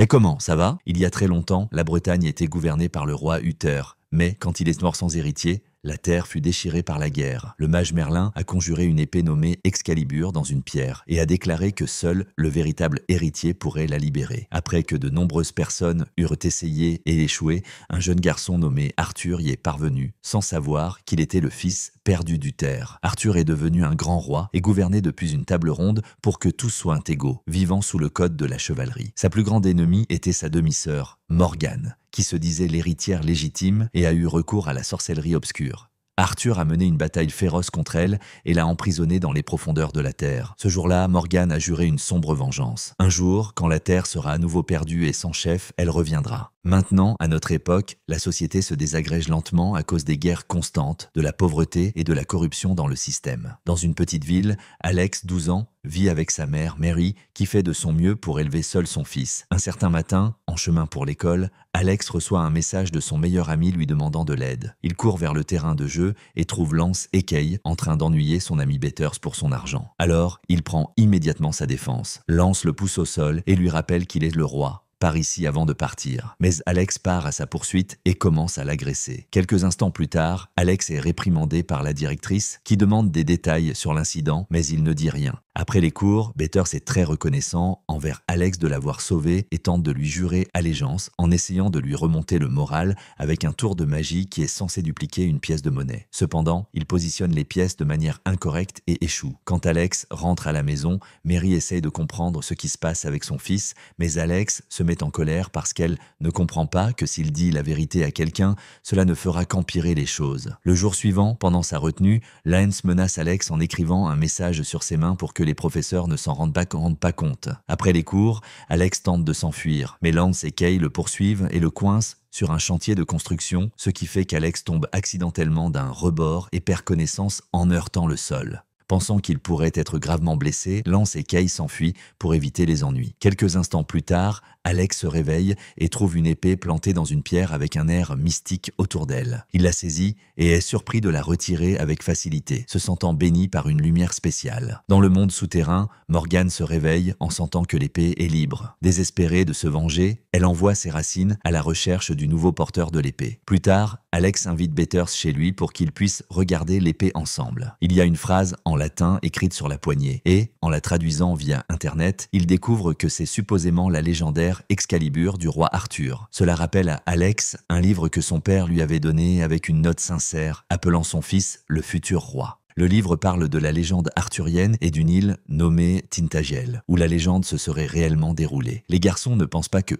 Et comment, ça va? Il y a très longtemps, la Bretagne était gouvernée par le roi Uther. Mais quand il est mort sans héritier, la terre fut déchirée par la guerre. Le mage Merlin a conjuré une épée nommée Excalibur dans une pierre et a déclaré que seul le véritable héritier pourrait la libérer. Après que de nombreuses personnes eurent essayé et échoué, un jeune garçon nommé Arthur y est parvenu, sans savoir qu'il était le fils perdu d'Uther. Arthur est devenu un grand roi et gouvernait depuis une table ronde pour que tous soient égaux, vivant sous le code de la chevalerie. Sa plus grande ennemie était sa demi-sœur, Morgane, qui se disait l'héritière légitime et a eu recours à la sorcellerie obscure. Arthur a mené une bataille féroce contre elle et l'a emprisonnée dans les profondeurs de la terre. Ce jour-là, Morgane a juré une sombre vengeance. Un jour, quand la terre sera à nouveau perdue et sans chef, elle reviendra. Maintenant, à notre époque, la société se désagrège lentement à cause des guerres constantes, de la pauvreté et de la corruption dans le système. Dans une petite ville, Alex, 12 ans, vit avec sa mère, Mary, qui fait de son mieux pour élever seul son fils. Un certain matin, en chemin pour l'école, Alex reçoit un message de son meilleur ami lui demandant de l'aide. Il court vers le terrain de jeu et trouve Lance et Kay en train d'ennuyer son ami Betters pour son argent. Alors, il prend immédiatement sa défense. Lance le pousse au sol et lui rappelle qu'il est le roi. Par ici avant de partir. Mais Alex part à sa poursuite et commence à l'agresser. Quelques instants plus tard, Alex est réprimandé par la directrice qui demande des détails sur l'incident, mais il ne dit rien. Après les cours, Betters est très reconnaissant envers Alex de l'avoir sauvé et tente de lui jurer allégeance en essayant de lui remonter le moral avec un tour de magie qui est censé dupliquer une pièce de monnaie. Cependant, il positionne les pièces de manière incorrecte et échoue. Quand Alex rentre à la maison, Mary essaye de comprendre ce qui se passe avec son fils, mais Alex se met en colère parce qu'elle ne comprend pas que s'il dit la vérité à quelqu'un, cela ne fera qu'empirer les choses. Le jour suivant, pendant sa retenue, Lance menace Alex en écrivant un message sur ses mains pour que les professeurs ne s'en rendent pas compte. Après les cours, Alex tente de s'enfuir, mais Lance et Kay le poursuivent et le coincent sur un chantier de construction, ce qui fait qu'Alex tombe accidentellement d'un rebord et perd connaissance en heurtant le sol. Pensant qu'il pourrait être gravement blessé, Lance et Kay s'enfuient pour éviter les ennuis. Quelques instants plus tard, Alex se réveille et trouve une épée plantée dans une pierre avec un air mystique autour d'elle. Il la saisit et est surpris de la retirer avec facilité, se sentant béni par une lumière spéciale. Dans le monde souterrain, Morgane se réveille en sentant que l'épée est libre. Désespérée de se venger, elle envoie ses racines à la recherche du nouveau porteur de l'épée. Plus tard, Alex invite Betters chez lui pour qu'ils puissent regarder l'épée ensemble. Il y a une phrase en latin écrite sur la poignée et, en la traduisant via Internet, il découvre que c'est supposément la légendaire Excalibur du roi Arthur. Cela rappelle à Alex un livre que son père lui avait donné avec une note sincère, appelant son fils le futur roi. Le livre parle de la légende arthurienne et d'une île nommée Tintagel, où la légende se serait réellement déroulée. Les garçons ne pensent pas que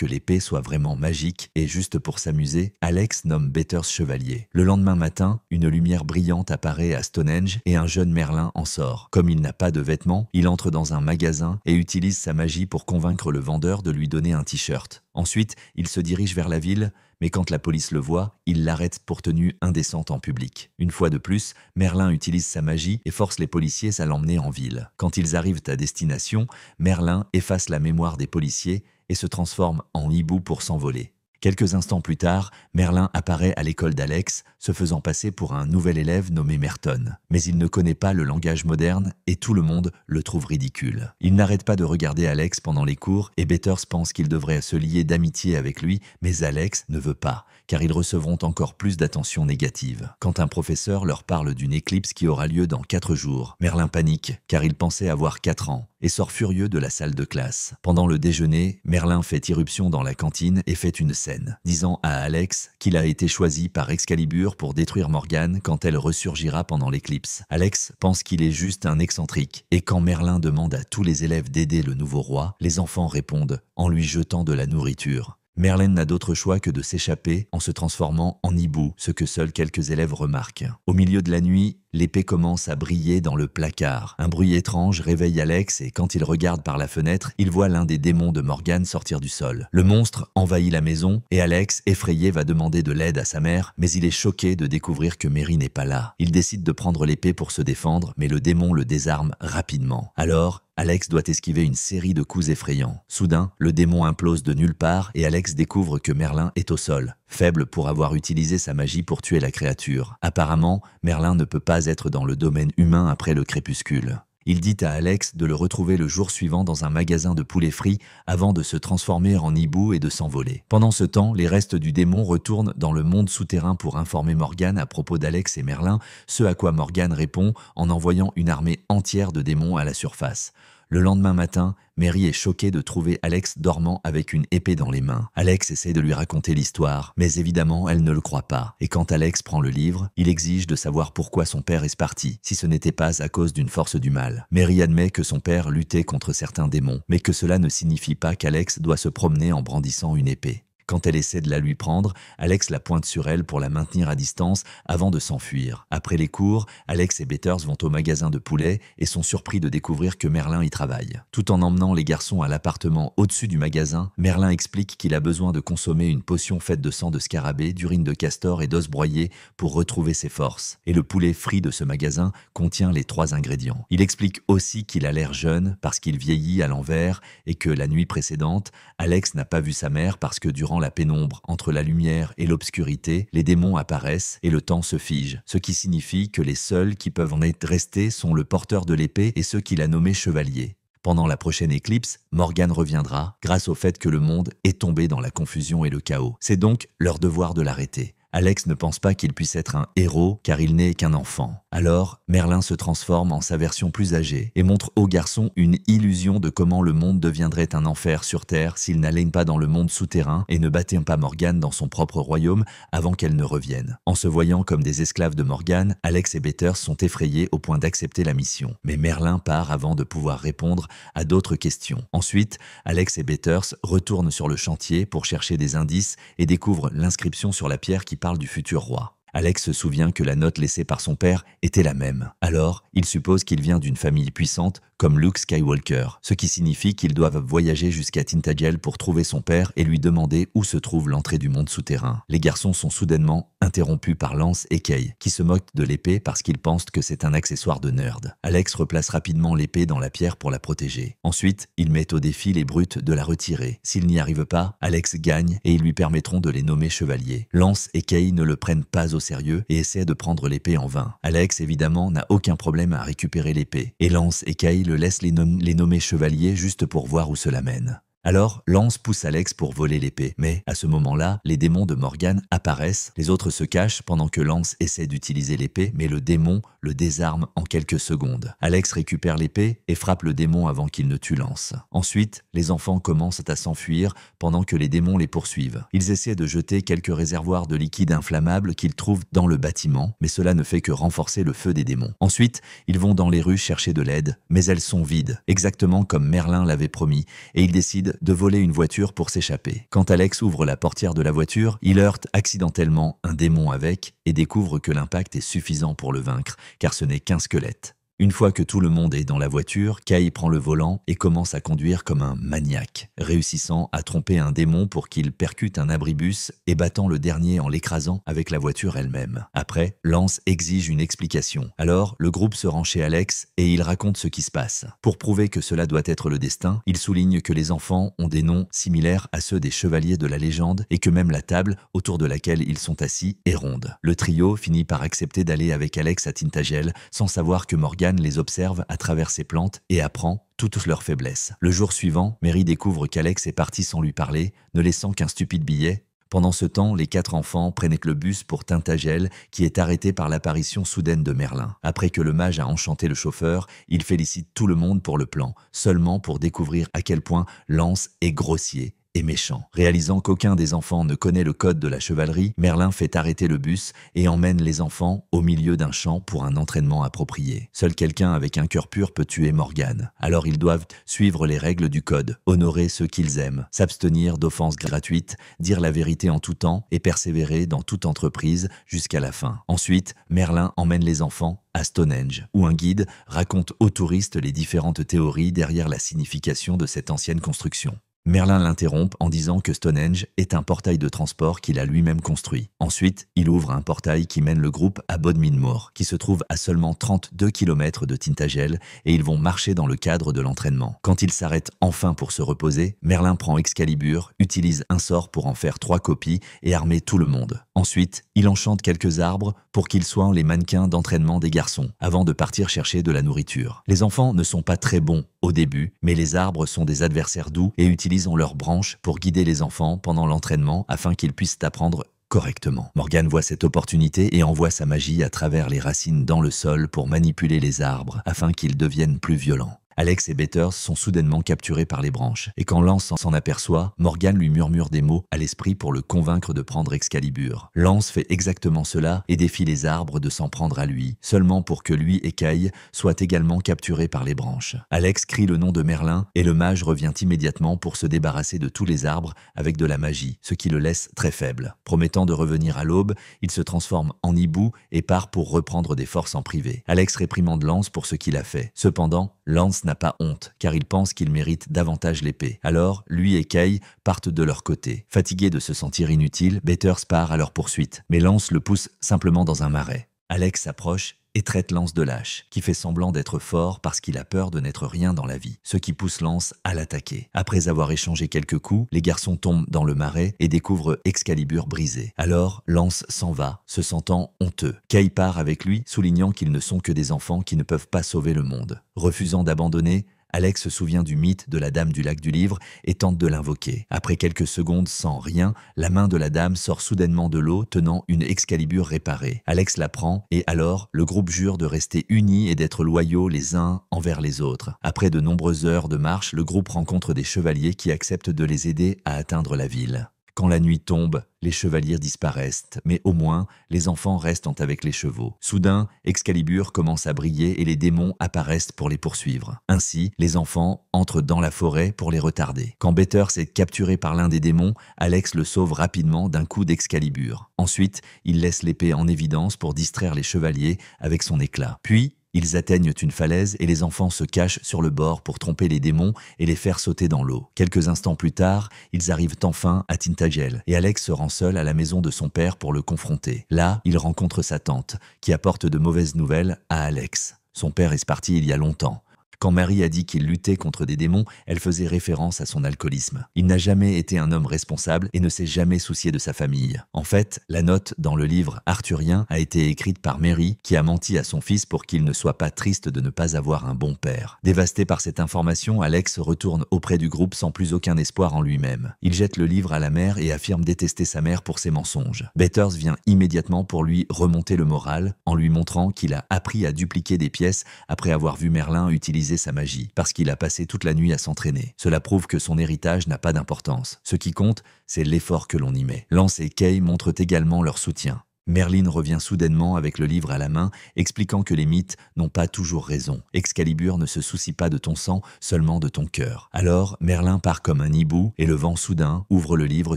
l'épée soit vraiment magique et juste pour s'amuser, Alex nomme Betters chevalier. Le lendemain matin, une lumière brillante apparaît à Stonehenge et un jeune Merlin en sort. Comme il n'a pas de vêtements, il entre dans un magasin et utilise sa magie pour convaincre le vendeur de lui donner un t-shirt. Ensuite, il se dirige vers la ville, mais quand la police le voit, il l'arrête pour tenue indécente en public. Une fois de plus, Merlin utilise sa magie et force les policiers à l'emmener en ville. Quand ils arrivent à destination, Merlin efface la mémoire des policiers et se transforme en hibou pour s'envoler. Quelques instants plus tard, Merlin apparaît à l'école d'Alex, se faisant passer pour un nouvel élève nommé Merton. Mais il ne connaît pas le langage moderne et tout le monde le trouve ridicule. Il n'arrête pas de regarder Alex pendant les cours et Betters pense qu'il devrait se lier d'amitié avec lui, mais Alex ne veut pas, car ils recevront encore plus d'attention négative. Quand un professeur leur parle d'une éclipse qui aura lieu dans 4 jours, Merlin panique, car il pensait avoir 4 ans, et sort furieux de la salle de classe. Pendant le déjeuner, Merlin fait irruption dans la cantine et fait une scène, disant à Alex qu'il a été choisi par Excalibur pour détruire Morgane quand elle ressurgira pendant l'éclipse. Alex pense qu'il est juste un excentrique, et quand Merlin demande à tous les élèves d'aider le nouveau roi, les enfants répondent en lui jetant de la nourriture. Merlin n'a d'autre choix que de s'échapper en se transformant en hibou, ce que seuls quelques élèves remarquent. Au milieu de la nuit, l'épée commence à briller dans le placard. Un bruit étrange réveille Alex et quand il regarde par la fenêtre, il voit l'un des démons de Morgane sortir du sol. Le monstre envahit la maison et Alex, effrayé, va demander de l'aide à sa mère, mais il est choqué de découvrir que Mary n'est pas là. Il décide de prendre l'épée pour se défendre, mais le démon le désarme rapidement. Alors, Alex doit esquiver une série de coups effrayants. Soudain, le démon implose de nulle part et Alex découvre que Merlin est au sol, faible pour avoir utilisé sa magie pour tuer la créature. Apparemment, Merlin ne peut pas être dans le domaine humain après le crépuscule. Il dit à Alex de le retrouver le jour suivant dans un magasin de poulet frit avant de se transformer en hibou et de s'envoler. Pendant ce temps, les restes du démon retournent dans le monde souterrain pour informer Morgan à propos d'Alex et Merlin, ce à quoi Morgan répond en envoyant une armée entière de démons à la surface. Le lendemain matin, Mary est choquée de trouver Alex dormant avec une épée dans les mains. Alex essaie de lui raconter l'histoire, mais évidemment, elle ne le croit pas. Et quand Alex prend le livre, il exige de savoir pourquoi son père est parti, si ce n'était pas à cause d'une force du mal. Mary admet que son père luttait contre certains démons, mais que cela ne signifie pas qu'Alex doit se promener en brandissant une épée. Quand elle essaie de la lui prendre, Alex la pointe sur elle pour la maintenir à distance avant de s'enfuir. Après les cours, Alex et Betters vont au magasin de poulet et sont surpris de découvrir que Merlin y travaille. Tout en emmenant les garçons à l'appartement au-dessus du magasin, Merlin explique qu'il a besoin de consommer une potion faite de sang de scarabée, d'urine de castor et d'os broyés pour retrouver ses forces. Et le poulet frit de ce magasin contient les 3 ingrédients. Il explique aussi qu'il a l'air jeune parce qu'il vieillit à l'envers et que la nuit précédente, Alex n'a pas vu sa mère parce que durant la pénombre, entre la lumière et l'obscurité, les démons apparaissent et le temps se fige, ce qui signifie que les seuls qui peuvent en être restés sont le porteur de l'épée et ceux qu'il a nommés chevaliers. Pendant la prochaine éclipse, Morgan reviendra grâce au fait que le monde est tombé dans la confusion et le chaos. C'est donc leur devoir de l'arrêter. Alex ne pense pas qu'il puisse être un héros car il n'est qu'un enfant. Alors, Merlin se transforme en sa version plus âgée et montre au garçon une illusion de comment le monde deviendrait un enfer sur Terre s'il n'allaigne pas dans le monde souterrain et ne battait pas Morgane dans son propre royaume avant qu'elle ne revienne. En se voyant comme des esclaves de Morgane, Alex et Betters sont effrayés au point d'accepter la mission. Mais Merlin part avant de pouvoir répondre à d'autres questions. Ensuite, Alex et Betters retournent sur le chantier pour chercher des indices et découvrent l'inscription sur la pierre qui parle du futur roi. Alex se souvient que la note laissée par son père était la même. Alors, il suppose qu'il vient d'une famille puissante comme Luke Skywalker, ce qui signifie qu'ils doivent voyager jusqu'à Tintagel pour trouver son père et lui demander où se trouve l'entrée du monde souterrain. Les garçons sont soudainement interrompus par Lance et Kay, qui se moquent de l'épée parce qu'ils pensent que c'est un accessoire de nerd. Alex replace rapidement l'épée dans la pierre pour la protéger. Ensuite, il met au défi les brutes de la retirer. S'ils n'y arrivent pas, Alex gagne et ils lui permettront de les nommer chevaliers. Lance et Kay ne le prennent pas au sérieux et essaient de prendre l'épée en vain. Alex, évidemment, n'a aucun problème à récupérer l'épée. Et Lance et Kay le laissent les nommer chevaliers juste pour voir où cela mène. Alors, Lance pousse Alex pour voler l'épée, mais à ce moment-là, les démons de Morgane apparaissent, les autres se cachent pendant que Lance essaie d'utiliser l'épée, mais le démon le désarme en quelques secondes. Alex récupère l'épée et frappe le démon avant qu'il ne tue Lance. Ensuite, les enfants commencent à s'enfuir pendant que les démons les poursuivent. Ils essaient de jeter quelques réservoirs de liquide inflammable qu'ils trouvent dans le bâtiment, mais cela ne fait que renforcer le feu des démons. Ensuite, ils vont dans les rues chercher de l'aide, mais elles sont vides, exactement comme Merlin l'avait promis, et ils décident de voler une voiture pour s'échapper. Quand Alex ouvre la portière de la voiture, il heurte accidentellement un démon avec et découvre que l'impact est suffisant pour le vaincre, car ce n'est qu'un squelette. Une fois que tout le monde est dans la voiture, Kay prend le volant et commence à conduire comme un maniaque, réussissant à tromper un démon pour qu'il percute un abribus et battant le dernier en l'écrasant avec la voiture elle-même. Après, Lance exige une explication. Alors, le groupe se rend chez Alex et il raconte ce qui se passe. Pour prouver que cela doit être le destin, il souligne que les enfants ont des noms similaires à ceux des chevaliers de la légende et que même la table autour de laquelle ils sont assis est ronde. Le trio finit par accepter d'aller avec Alex à Tintagel sans savoir que Morgane les observe à travers ses plantes et apprend toutes leurs faiblesses. Le jour suivant, Mary découvre qu'Alex est parti sans lui parler, ne laissant qu'un stupide billet. Pendant ce temps, les 4 enfants prennent le bus pour Tintagel, qui est arrêté par l'apparition soudaine de Merlin. Après que le mage a enchanté le chauffeur, il félicite tout le monde pour le plan, seulement pour découvrir à quel point Lance est grossier et méchant. Réalisant qu'aucun des enfants ne connaît le code de la chevalerie, Merlin fait arrêter le bus et emmène les enfants au milieu d'un champ pour un entraînement approprié. Seul quelqu'un avec un cœur pur peut tuer Morgane. Alors ils doivent suivre les règles du code, honorer ceux qu'ils aiment, s'abstenir d'offenses gratuites, dire la vérité en tout temps et persévérer dans toute entreprise jusqu'à la fin. Ensuite, Merlin emmène les enfants à Stonehenge, où un guide raconte aux touristes les différentes théories derrière la signification de cette ancienne construction. Merlin l'interrompt en disant que Stonehenge est un portail de transport qu'il a lui-même construit. Ensuite, il ouvre un portail qui mène le groupe à Bodmin Moor, qui se trouve à seulement 32 km de Tintagel, et ils vont marcher dans le cadre de l'entraînement. Quand ils s'arrêtent enfin pour se reposer, Merlin prend Excalibur, utilise un sort pour en faire 3 copies et armer tout le monde. Ensuite, il enchante quelques arbres pour qu'ils soient les mannequins d'entraînement des garçons, avant de partir chercher de la nourriture. Les enfants ne sont pas très bons au début, mais les arbres sont des adversaires doux et utilisent leurs branches pour guider les enfants pendant l'entraînement afin qu'ils puissent apprendre correctement. Morgan voit cette opportunité et envoie sa magie à travers les racines dans le sol pour manipuler les arbres afin qu'ils deviennent plus violents. Alex et Betters sont soudainement capturés par les branches, et quand Lance s'en aperçoit, Morgan lui murmure des mots à l'esprit pour le convaincre de prendre Excalibur. Lance fait exactement cela et défie les arbres de s'en prendre à lui, seulement pour que lui et Kay soient également capturés par les branches. Alex crie le nom de Merlin et le mage revient immédiatement pour se débarrasser de tous les arbres avec de la magie, ce qui le laisse très faible. Promettant de revenir à l'aube, il se transforme en hibou et part pour reprendre des forces en privé. Alex réprimande Lance pour ce qu'il a fait. Cependant, Lance n'a pas honte, car il pense qu'il mérite davantage l'épée. Alors, lui et Kay partent de leur côté. Fatigué de se sentir inutile, Betters part à leur poursuite, mais Lance le pousse simplement dans un marais. Alex s'approche et traite Lance de lâche, qui fait semblant d'être fort parce qu'il a peur de n'être rien dans la vie, ce qui pousse Lance à l'attaquer. Après avoir échangé quelques coups, les garçons tombent dans le marais et découvrent Excalibur brisé. Alors, Lance s'en va, se sentant honteux. Kay part avec lui, soulignant qu'ils ne sont que des enfants qui ne peuvent pas sauver le monde. Refusant d'abandonner, Alex se souvient du mythe de la dame du lac du livre et tente de l'invoquer. Après quelques secondes sans rien, la main de la dame sort soudainement de l'eau tenant une Excalibur réparée. Alex la prend et alors, le groupe jure de rester unis et d'être loyaux les uns envers les autres. Après de nombreuses heures de marche, le groupe rencontre des chevaliers qui acceptent de les aider à atteindre la ville. Quand la nuit tombe, les chevaliers disparaissent, mais au moins, les enfants restent avec les chevaux. Soudain, Excalibur commence à briller et les démons apparaissent pour les poursuivre. Ainsi, les enfants entrent dans la forêt pour les retarder. Quand Betters est capturé par l'un des démons, Alex le sauve rapidement d'un coup d'Excalibur. Ensuite, il laisse l'épée en évidence pour distraire les chevaliers avec son éclat. Puis, ils atteignent une falaise et les enfants se cachent sur le bord pour tromper les démons et les faire sauter dans l'eau. Quelques instants plus tard, ils arrivent enfin à Tintagel et Alex se rend seul à la maison de son père pour le confronter. Là, il rencontre sa tante, qui apporte de mauvaises nouvelles à Alex. Son père est parti il y a longtemps. Quand Marie a dit qu'il luttait contre des démons, elle faisait référence à son alcoolisme. Il n'a jamais été un homme responsable et ne s'est jamais soucié de sa famille. En fait, la note dans le livre arthurien a été écrite par Mary, qui a menti à son fils pour qu'il ne soit pas triste de ne pas avoir un bon père. Dévasté par cette information, Alex retourne auprès du groupe sans plus aucun espoir en lui-même. Il jette le livre à la mer et affirme détester sa mère pour ses mensonges. Betters vient immédiatement pour lui remonter le moral, en lui montrant qu'il a appris à dupliquer des pièces après avoir vu Merlin utiliser sa magie, parce qu'il a passé toute la nuit à s'entraîner. Cela prouve que son héritage n'a pas d'importance. Ce qui compte, c'est l'effort que l'on y met. Lance et Kay montrent également leur soutien. Merlin revient soudainement avec le livre à la main, expliquant que les mythes n'ont pas toujours raison. Excalibur ne se soucie pas de ton sang, seulement de ton cœur. Alors, Merlin part comme un hibou et le vent soudain ouvre le livre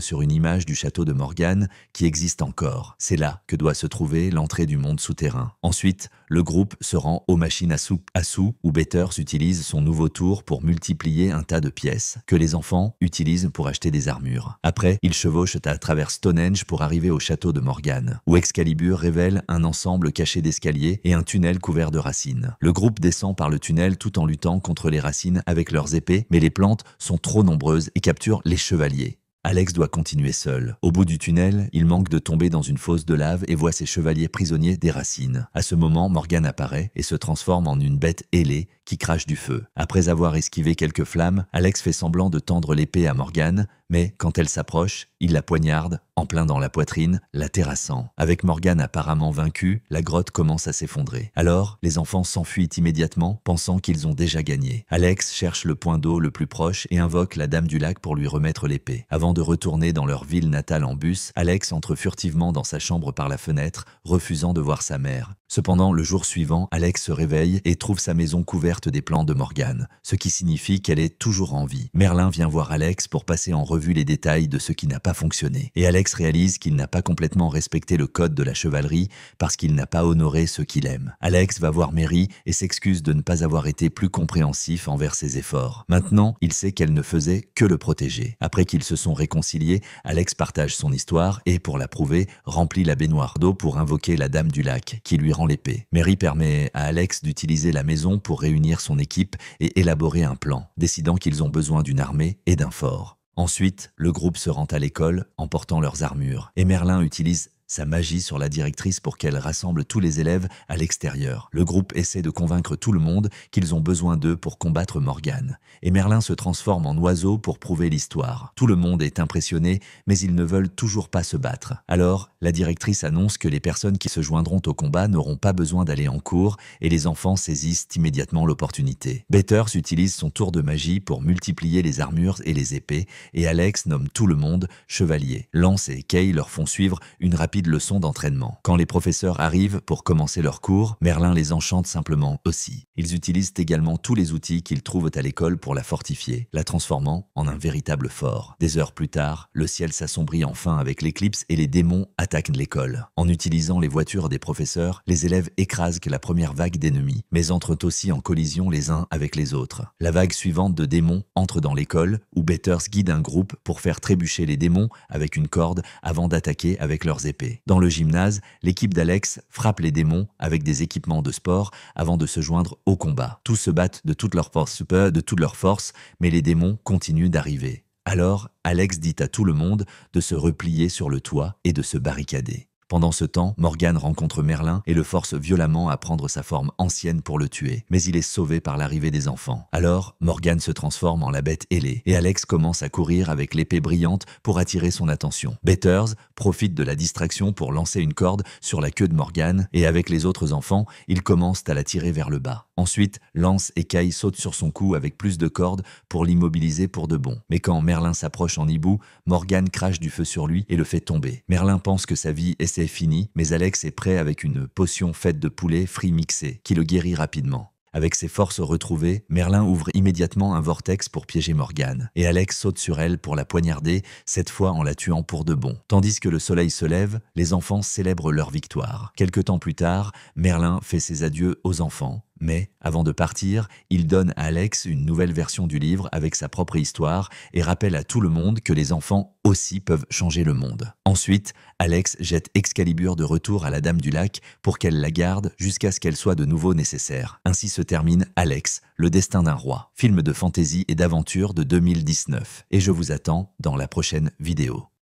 sur une image du château de Morgane qui existe encore. C'est là que doit se trouver l'entrée du monde souterrain. Ensuite, le groupe se rend aux machines à sous où Betters utilise son nouveau tour pour multiplier un tas de pièces que les enfants utilisent pour acheter des armures. Après, ils chevauchent à travers Stonehenge pour arriver au château de Morgane, où Excalibur révèle un ensemble caché d'escaliers et un tunnel couvert de racines. Le groupe descend par le tunnel tout en luttant contre les racines avec leurs épées, mais les plantes sont trop nombreuses et capturent les chevaliers. Alex doit continuer seul. Au bout du tunnel, il manque de tomber dans une fosse de lave et voit ses chevaliers prisonniers des racines. À ce moment, Morgane apparaît et se transforme en une bête ailée qui crache du feu. Après avoir esquivé quelques flammes, Alex fait semblant de tendre l'épée à Morgane, mais quand elle s'approche, il la poignarde, en plein dans la poitrine, la terrassant. Avec Morgane apparemment vaincue, la grotte commence à s'effondrer. Alors, les enfants s'enfuient immédiatement, pensant qu'ils ont déjà gagné. Alex cherche le point d'eau le plus proche et invoque la dame du lac pour lui remettre l'épée. Avant de retourner dans leur ville natale en bus, Alex entre furtivement dans sa chambre par la fenêtre, refusant de voir sa mère. Cependant, le jour suivant, Alex se réveille et trouve sa maison couverte des plans de Morgane, ce qui signifie qu'elle est toujours en vie. Merlin vient voir Alex pour passer en revue les détails de ce qui n'a pas fonctionné. Et Alex réalise qu'il n'a pas complètement respecté le code de la chevalerie parce qu'il n'a pas honoré ceux qu'il aime. Alex va voir Mary et s'excuse de ne pas avoir été plus compréhensif envers ses efforts. Maintenant, il sait qu'elle ne faisait que le protéger. Après qu'ils se sont réconciliés, Alex partage son histoire et, pour la prouver, remplit la baignoire d'eau pour invoquer la dame du lac, qui lui rend l'épée. Mary permet à Alex d'utiliser la maison pour réunir son équipe et élaborer un plan, décidant qu'ils ont besoin d'une armée et d'un fort. Ensuite, le groupe se rend à l'école en portant leurs armures, et Merlin utilise sa magie sur la directrice pour qu'elle rassemble tous les élèves à l'extérieur. Le groupe essaie de convaincre tout le monde qu'ils ont besoin d'eux pour combattre Morgane. Et Merlin se transforme en oiseau pour prouver l'histoire. Tout le monde est impressionné, mais ils ne veulent toujours pas se battre. Alors, la directrice annonce que les personnes qui se joindront au combat n'auront pas besoin d'aller en cours et les enfants saisissent immédiatement l'opportunité. Bathurst utilise son tour de magie pour multiplier les armures et les épées et Alex nomme tout le monde chevalier. Lance et Kay leur font suivre une rapide leçon d'entraînement. Quand les professeurs arrivent pour commencer leur cours, Merlin les enchante simplement aussi. Ils utilisent également tous les outils qu'ils trouvent à l'école pour la fortifier, la transformant en un véritable fort. Des heures plus tard, le ciel s'assombrit enfin avec l'éclipse et les démons attaquent l'école. En utilisant les voitures des professeurs, les élèves écrasent la première vague d'ennemis, mais entrent aussi en collision les uns avec les autres. La vague suivante de démons entre dans l'école, où Bathurst guide un groupe pour faire trébucher les démons avec une corde avant d'attaquer avec leurs épées. Dans le gymnase, l'équipe d'Alex frappe les démons avec des équipements de sport avant de se joindre au combat. Tous se battent de toute leur force, mais les démons continuent d'arriver. Alors, Alex dit à tout le monde de se replier sur le toit et de se barricader. Pendant ce temps, Morgane rencontre Merlin et le force violemment à prendre sa forme ancienne pour le tuer, mais il est sauvé par l'arrivée des enfants. Alors, Morgane se transforme en la bête ailée et Alex commence à courir avec l'épée brillante pour attirer son attention. Bathurst profite de la distraction pour lancer une corde sur la queue de Morgane et avec les autres enfants, ils commencent à la tirer vers le bas. Ensuite, Lance et Kay sautent sur son cou avec plus de cordes pour l'immobiliser pour de bon. Mais quand Merlin s'approche en hibou, Morgane crache du feu sur lui et le fait tomber. Merlin pense que sa vie est finie, mais Alex est prêt avec une potion faite de poulet frit mixé qui le guérit rapidement. Avec ses forces retrouvées, Merlin ouvre immédiatement un vortex pour piéger Morgane, et Alex saute sur elle pour la poignarder, cette fois en la tuant pour de bon. Tandis que le soleil se lève, les enfants célèbrent leur victoire. Quelque temps plus tard, Merlin fait ses adieux aux enfants. Mais, avant de partir, il donne à Alex une nouvelle version du livre avec sa propre histoire et rappelle à tout le monde que les enfants aussi peuvent changer le monde. Ensuite, Alex jette Excalibur de retour à la Dame du Lac pour qu'elle la garde jusqu'à ce qu'elle soit de nouveau nécessaire. Ainsi se termine Alex, le destin d'un roi, film de fantasy et d'aventure de 2019. Et je vous attends dans la prochaine vidéo.